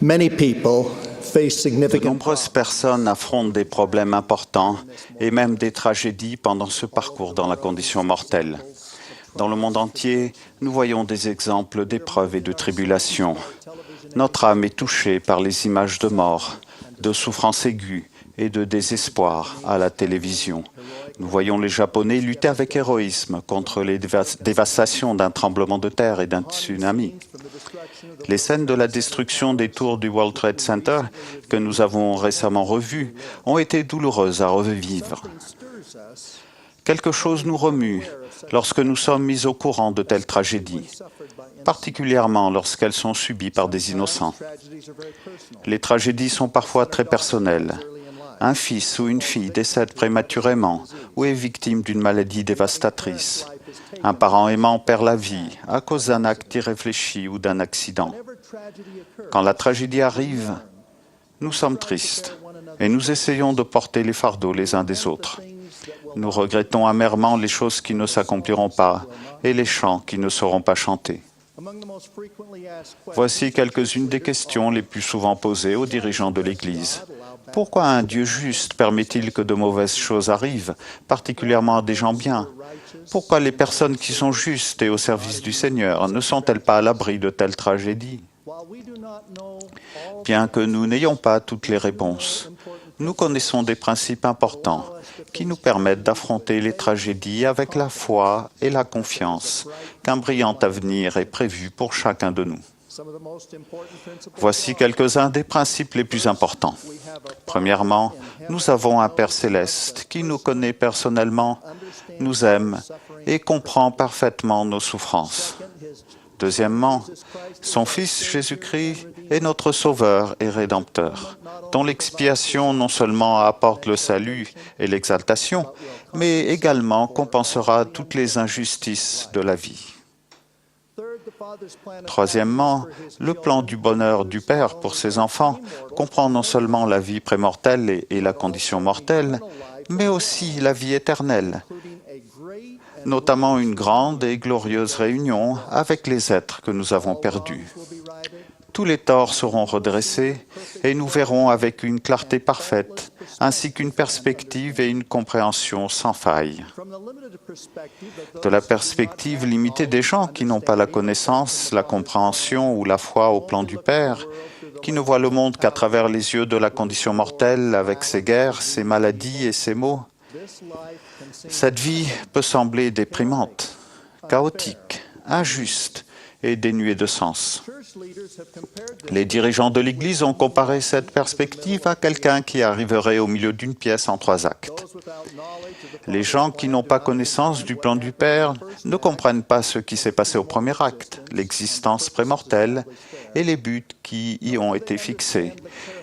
Many people face De significant nombreuses personnes affrontent des problèmes importants et même des tragédies pendant ce parcours dans la condition mortelle. Dans le monde entier, nous voyons des exemples d'épreuves et de tribulations. Notre âme est touchée par les images de mort, de souffrances aiguës et de désespoir à la télévision. Nous voyons les Japonais lutter avec héroïsme contre les dévastations d'un tremblement de terre et d'un tsunami. Les scènes de la destruction des tours du World Trade Center que nous avons récemment revues ont été douloureuses à revivre. Quelque chose nous remue lorsque nous sommes mis au courant de telles tragédies, particulièrement lorsqu'elles sont subies par des innocents. Les tragédies sont parfois très personnelles. Un fils ou une fille décède prématurément ou est victime d'une maladie dévastatrice. Un parent aimant perd la vie à cause d'un acte irréfléchi ou d'un accident. Quand la tragédie arrive, nous sommes tristes et nous essayons de porter les fardeaux les uns des autres. Nous regrettons amèrement les choses qui ne s'accompliront pas et les chants qui ne seront pas chantés. Voici quelques-unes des questions les plus souvent posées aux dirigeants de l'Église. Pourquoi un Dieu juste permet-il que de mauvaises choses arrivent, particulièrement à des gens bien? Pourquoi les personnes qui sont justes et au service du Seigneur ne sont-elles pas à l'abri de telles tragédies? Bien que nous n'ayons pas toutes les réponses, nous connaissons des principes importants qui nous permettent d'affronter les tragédies avec la foi et la confiance qu'un brillant avenir est prévu pour chacun de nous. Voici quelques-uns des principes les plus importants. Premièrement, nous avons un Père céleste qui nous connaît personnellement, nous aime et comprend parfaitement nos souffrances. Deuxièmement, son Fils Jésus-Christ est notre Sauveur et Rédempteur, dont l'expiation non seulement apporte le salut et l'exaltation, mais également compensera toutes les injustices de la vie. Troisièmement, le plan du bonheur du Père pour ses enfants comprend non seulement la vie prémortelle et la condition mortelle, mais aussi la vie éternelle, notamment une grande et glorieuse réunion avec les êtres que nous avons perdus. Tous les torts seront redressés et nous verrons avec une clarté parfaite, ainsi qu'une perspective et une compréhension sans faille. De la perspective limitée des gens qui n'ont pas la connaissance, la compréhension ou la foi au plan du Père, qui ne voient le monde qu'à travers les yeux de la condition mortelle avec ses guerres, ses maladies et ses maux, cette vie peut sembler déprimante, chaotique, injuste et dénuée de sens. Les dirigeants de l'Église ont comparé cette perspective à quelqu'un qui arriverait au milieu d'une pièce en 3 actes. Les gens qui n'ont pas connaissance du plan du Père ne comprennent pas ce qui s'est passé au premier acte, l'existence prémortelle et les buts qui y ont été fixés.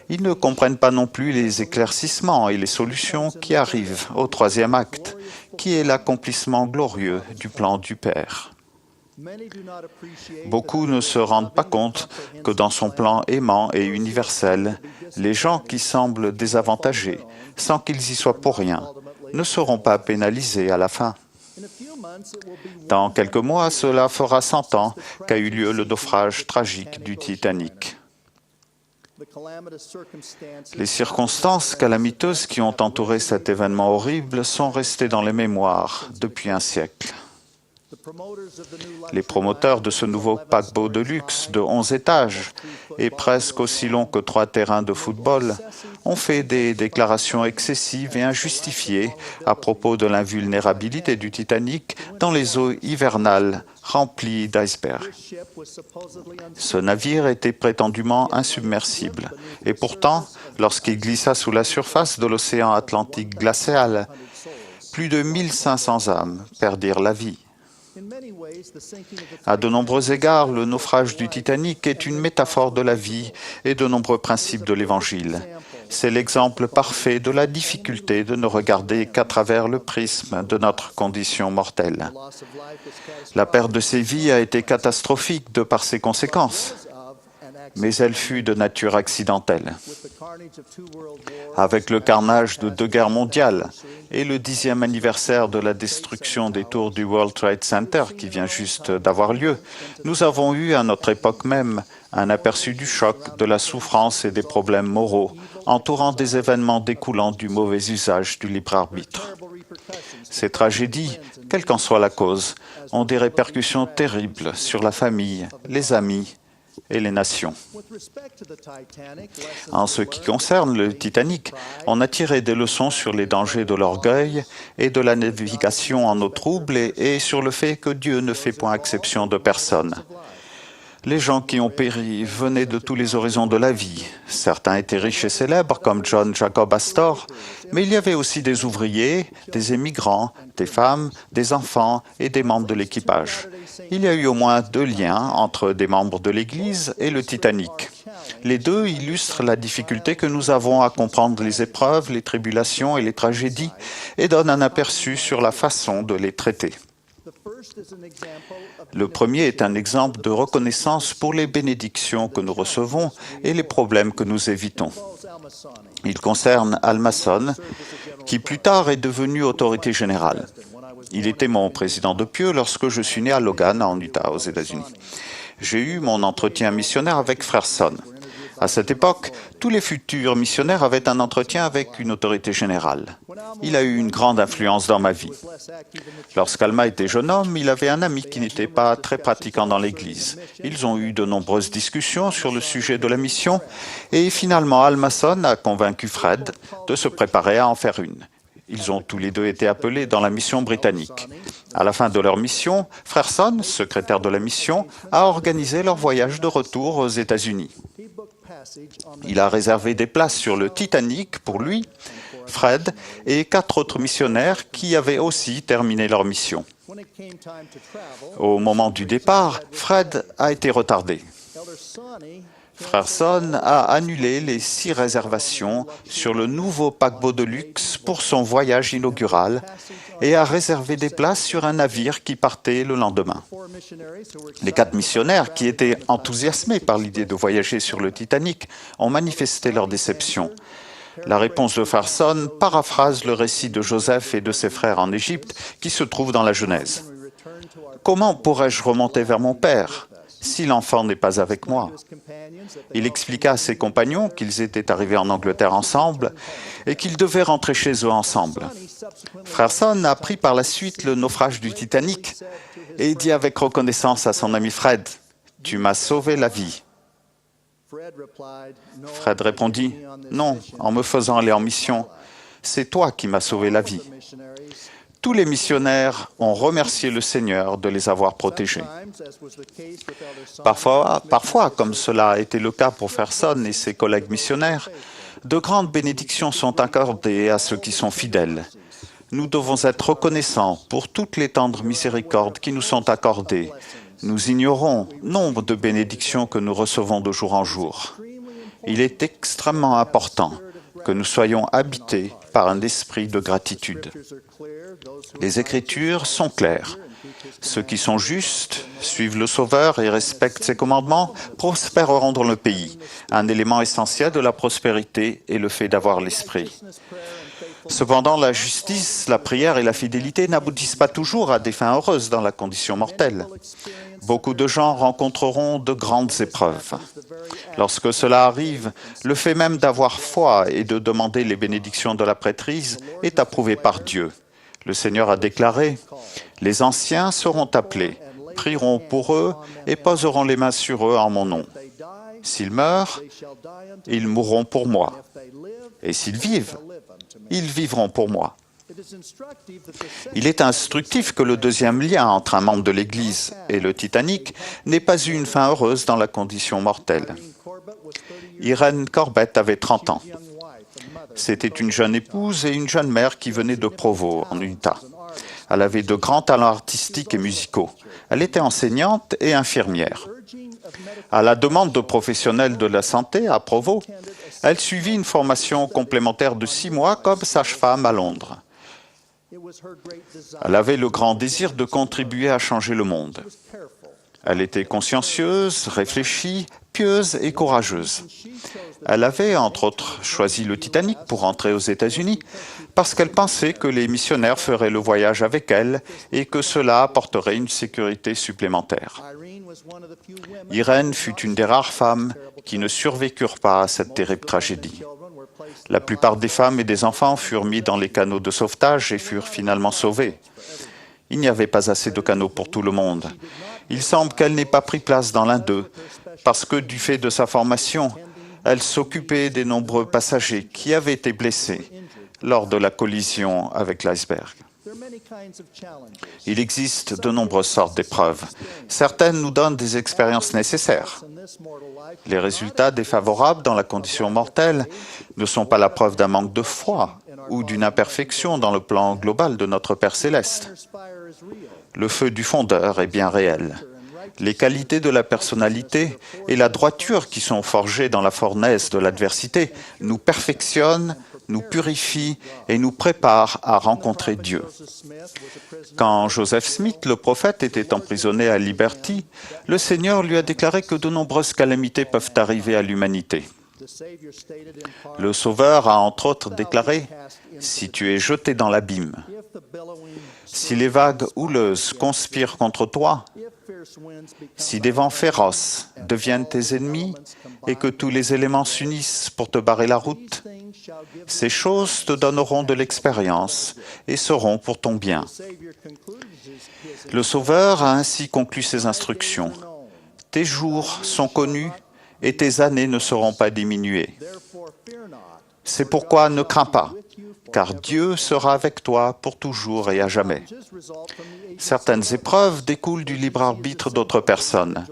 Ils ne comprennent pas non plus les éclaircissements et les solutions qui arrivent au 3e acte, qui est l'accomplissement glorieux du plan du Père. Beaucoup ne se rendent pas compte que dans son plan aimant et universel, les gens qui semblent désavantagés, sans qu'ils y soient pour rien, ne seront pas pénalisés à la fin. Dans quelques mois, cela fera 100 ans qu'a eu lieu le naufrage tragique du Titanic. Les circonstances calamiteuses qui ont entouré cet événement horrible sont restées dans les mémoires depuis un siècle. Les promoteurs de ce nouveau paquebot de luxe de 11 étages et presque aussi long que 3 terrains de football ont fait des déclarations excessives et injustifiées à propos de l'invulnérabilité du Titanic dans les eaux hivernales remplies d'icebergs. Ce navire était prétendument insubmersible et pourtant, lorsqu'il glissa sous la surface de l'océan Atlantique glacial, plus de 1500 âmes perdirent la vie. À de nombreux égards, le naufrage du Titanic est une métaphore de la vie et de nombreux principes de l'Évangile. C'est l'exemple parfait de la difficulté de ne regarder qu'à travers le prisme de notre condition mortelle. La perte de ces vies a été catastrophique de par ses conséquences, mais elle fut de nature accidentelle. Avec le carnage de 2 guerres mondiales et le 10e anniversaire de la destruction des tours du World Trade Center qui vient juste d'avoir lieu, nous avons eu à notre époque même un aperçu du choc, de la souffrance et des problèmes moraux entourant des événements découlant du mauvais usage du libre arbitre. Ces tragédies, quelle qu'en soit la cause, ont des répercussions terribles sur la famille, les amis et les nations. En ce qui concerne le Titanic, on a tiré des leçons sur les dangers de l'orgueil et de la navigation en eau trouble et sur le fait que Dieu ne fait point exception de personne. Les gens qui ont péri venaient de tous les horizons de la vie. Certains étaient riches et célèbres, comme John Jacob Astor, mais il y avait aussi des ouvriers, des émigrants, des femmes, des enfants et des membres de l'équipage. Il y a eu au moins 2 liens entre des membres de l'Église et le Titanic. Les deux illustrent la difficulté que nous avons à comprendre les épreuves, les tribulations et les tragédies et donnent un aperçu sur la façon de les traiter. Le premier est un exemple de reconnaissance pour les bénédictions que nous recevons et les problèmes que nous évitons. Il concerne Al Mason, qui plus tard est devenu autorité générale. Il était mon président de pieux lorsque je suis né à Logan, en Utah, aux États-Unis. J'ai eu mon entretien missionnaire avec Frère Son. À cette époque, tous les futurs missionnaires avaient un entretien avec une autorité générale. Il a eu une grande influence dans ma vie. Lorsqu'Alma était jeune homme, il avait un ami qui n'était pas très pratiquant dans l'Église. Ils ont eu de nombreuses discussions sur le sujet de la mission et finalement Al Mason a convaincu Fred de se préparer à en faire une. Ils ont tous les deux été appelés dans la mission britannique. À la fin de leur mission, Frère Son, secrétaire de la mission, a organisé leur voyage de retour aux États-Unis. Il a réservé des places sur le Titanic pour lui, Fred et 4 autres missionnaires qui avaient aussi terminé leur mission. Au moment du départ, Fred a été retardé. Frère Son a annulé les 6 réservations sur le nouveau paquebot de luxe pour son voyage inaugural et a réservé des places sur un navire qui partait le lendemain. Les 4 missionnaires, qui étaient enthousiasmés par l'idée de voyager sur le Titanic, ont manifesté leur déception. La réponse de Frère Son paraphrase le récit de Joseph et de ses frères en Égypte qui se trouve dans la Genèse. « Comment pourrais-je remonter vers mon père si l'enfant n'est pas avec moi ?» Il expliqua à ses compagnons qu'ils étaient arrivés en Angleterre ensemble et qu'ils devaient rentrer chez eux ensemble. Frère Son a appris par la suite le naufrage du Titanic et dit avec reconnaissance à son ami Fred, « Tu m'as sauvé la vie. » Fred répondit, « Non, en me faisant aller en mission, c'est toi qui m'as sauvé la vie. » Tous les missionnaires ont remercié le Seigneur de les avoir protégés. Parfois, comme cela a été le cas pour Frère Son et ses collègues missionnaires, de grandes bénédictions sont accordées à ceux qui sont fidèles. Nous devons être reconnaissants pour toutes les tendres miséricordes qui nous sont accordées. Nous ignorons nombre de bénédictions que nous recevons de jour en jour. Il est extrêmement important que nous soyons habités par un esprit de gratitude. Les Écritures sont claires. Ceux qui sont justes, suivent le Sauveur et respectent ses commandements, prospéreront dans le pays. Un élément essentiel de la prospérité est le fait d'avoir l'Esprit. Cependant, la justice, la prière et la fidélité n'aboutissent pas toujours à des fins heureuses dans la condition mortelle. Beaucoup de gens rencontreront de grandes épreuves. Lorsque cela arrive, le fait même d'avoir foi et de demander les bénédictions de la prêtrise est approuvé par Dieu. Le Seigneur a déclaré « Les anciens seront appelés, prieront pour eux et poseront les mains sur eux en mon nom. S'ils meurent, ils mourront pour moi. Et s'ils vivent, ils vivront pour moi. » Il est instructif que le deuxième lien entre un membre de l'Église et le Titanic n'ait pas eu une fin heureuse dans la condition mortelle. Irene Corbett avait 30 ans. C'était une jeune épouse et une jeune mère qui venaient de Provo, en Utah. Elle avait de grands talents artistiques et musicaux. Elle était enseignante et infirmière. À la demande de professionnels de la santé à Provo, elle suivit une formation complémentaire de 6 mois comme sage-femme à Londres. Elle avait le grand désir de contribuer à changer le monde. Elle était consciencieuse, réfléchie, pieuse et courageuse. Elle avait, entre autres, choisi le Titanic pour rentrer aux États-Unis parce qu'elle pensait que les missionnaires feraient le voyage avec elle et que cela apporterait une sécurité supplémentaire. Irène fut une des rares femmes qui ne survécurent pas à cette terrible tragédie. La plupart des femmes et des enfants furent mis dans les canots de sauvetage et furent finalement sauvés. Il n'y avait pas assez de canots pour tout le monde. Il semble qu'elle n'ait pas pris place dans l'un d'eux, parce que du fait de sa formation, elle s'occupait des nombreux passagers qui avaient été blessés lors de la collision avec l'iceberg. Il existe de nombreuses sortes d'épreuves. Certaines nous donnent des expériences nécessaires. Les résultats défavorables dans la condition mortelle ne sont pas la preuve d'un manque de foi ou d'une imperfection dans le plan global de notre Père céleste. Le feu du fondeur est bien réel. Les qualités de la personnalité et la droiture qui sont forgées dans la fournaise de l'adversité nous perfectionnent, nous purifient et nous préparent à rencontrer Dieu. Quand Joseph Smith, le prophète, était emprisonné à Liberty, le Seigneur lui a déclaré que de nombreuses calamités peuvent arriver à l'humanité. Le Sauveur a entre autres déclaré « Si tu es jeté dans l'abîme, si les vagues houleuses conspirent contre toi, si des vents féroces deviennent tes ennemis et que tous les éléments s'unissent pour te barrer la route, ces choses te donneront de l'expérience et seront pour ton bien. » Le Sauveur a ainsi conclu ses instructions. « Tes jours sont connus et tes années ne seront pas diminuées. C'est pourquoi ne crains pas, car Dieu sera avec toi pour toujours et à jamais. » Certaines épreuves découlent du libre arbitre d'autres personnes.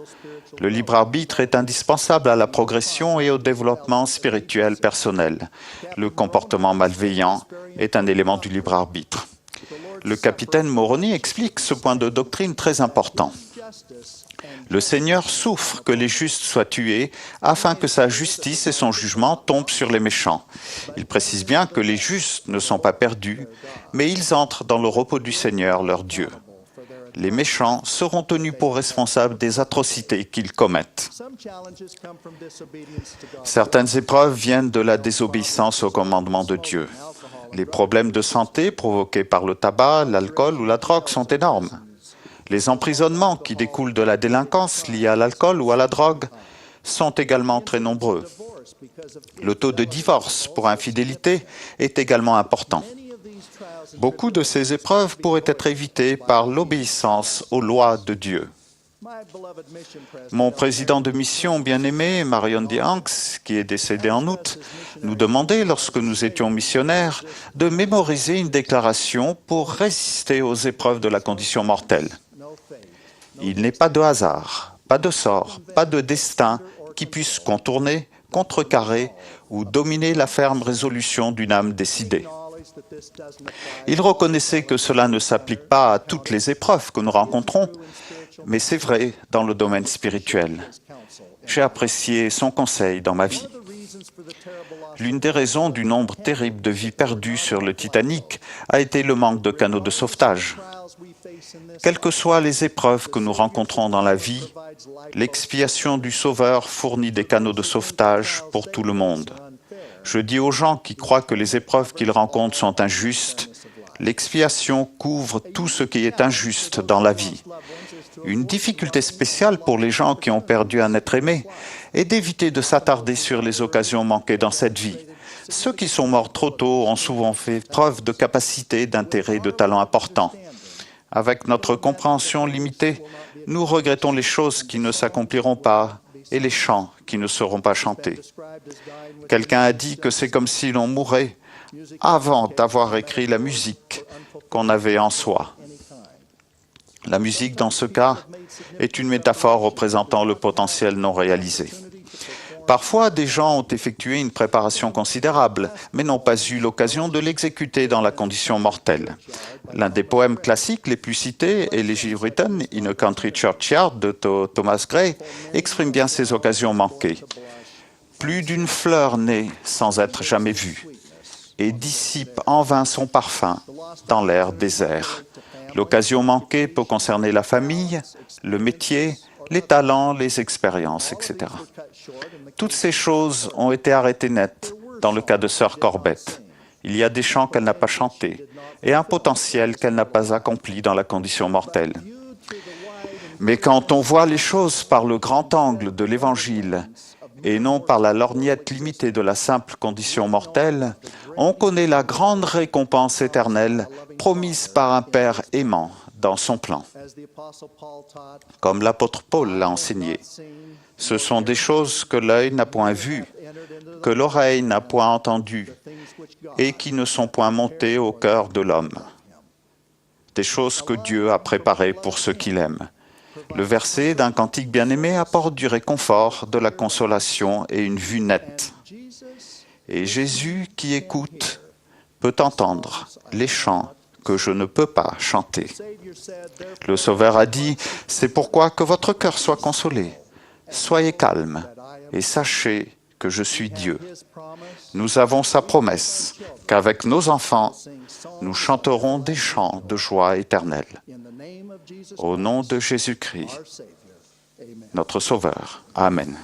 Le libre arbitre est indispensable à la progression et au développement spirituel personnel. Le comportement malveillant est un élément du libre arbitre. Le capitaine Moroni explique ce point de doctrine très important. Le Seigneur souffre que les justes soient tués afin que sa justice et son jugement tombent sur les méchants. Il précise bien que les justes ne sont pas perdus, mais ils entrent dans le repos du Seigneur, leur Dieu. Les méchants seront tenus pour responsables des atrocités qu'ils commettent. Certaines épreuves viennent de la désobéissance au commandement de Dieu. Les problèmes de santé provoqués par le tabac, l'alcool ou la drogue sont énormes. Les emprisonnements qui découlent de la délinquance liée à l'alcool ou à la drogue sont également très nombreux. Le taux de divorce pour infidélité est également important. Beaucoup de ces épreuves pourraient être évitées par l'obéissance aux lois de Dieu. Mon président de mission bien-aimé, Marion D. Hanks, qui est décédé en août, nous demandait, lorsque nous étions missionnaires, de mémoriser une déclaration pour résister aux épreuves de la condition mortelle. Il n'est pas de hasard, pas de sort, pas de destin qui puisse contourner, contrecarrer ou dominer la ferme résolution d'une âme décidée. Il reconnaissait que cela ne s'applique pas à toutes les épreuves que nous rencontrons, mais c'est vrai dans le domaine spirituel. J'ai apprécié son conseil dans ma vie. L'une des raisons du nombre terrible de vies perdues sur le Titanic a été le manque de canaux de sauvetage. Quelles que soient les épreuves que nous rencontrons dans la vie, l'expiation du Sauveur fournit des canaux de sauvetage pour tout le monde. Je dis aux gens qui croient que les épreuves qu'ils rencontrent sont injustes, l'expiation couvre tout ce qui est injuste dans la vie. Une difficulté spéciale pour les gens qui ont perdu un être aimé est d'éviter de s'attarder sur les occasions manquées dans cette vie. Ceux qui sont morts trop tôt ont souvent fait preuve de capacité, d'intérêt, de talent important. Avec notre compréhension limitée, nous regrettons les choses qui ne s'accompliront pas et les chants qui ne seront pas chantés. Quelqu'un a dit que c'est comme si l'on mourait avant d'avoir écrit la musique qu'on avait en soi. La musique, dans ce cas, est une métaphore représentant le potentiel non réalisé. Parfois, des gens ont effectué une préparation considérable, mais n'ont pas eu l'occasion de l'exécuter dans la condition mortelle. L'un des poèmes classiques les plus cités, Elegy Written in a Country Churchyard de Thomas Gray, exprime bien ces occasions manquées. Plus d'une fleur naît sans être jamais vue, et dissipe en vain son parfum dans l'air désert. L'occasion manquée peut concerner la famille, le métier, les talents, les expériences, etc. Toutes ces choses ont été arrêtées net dans le cas de Sœur Corbett. Il y a des chants qu'elle n'a pas chantés et un potentiel qu'elle n'a pas accompli dans la condition mortelle. Mais quand on voit les choses par le grand angle de l'Évangile et non par la lorgnette limitée de la simple condition mortelle, on connaît la grande récompense éternelle promise par un Père aimant dans son plan. Comme l'apôtre Paul l'a enseigné, ce sont des choses que l'œil n'a point vues, que l'oreille n'a point entendues et qui ne sont point montées au cœur de l'homme. Des choses que Dieu a préparées pour ceux qui l'aiment. Le verset d'un cantique bien-aimé apporte du réconfort, de la consolation et une vue nette. Et Jésus qui écoute peut entendre les chants que je ne peux pas chanter. Le Sauveur a dit, « C'est pourquoi que votre cœur soit consolé. Soyez calme et sachez que je suis Dieu. » Nous avons sa promesse qu'avec nos enfants, nous chanterons des chants de joie éternelle. Au nom de Jésus-Christ, notre Sauveur. Amen.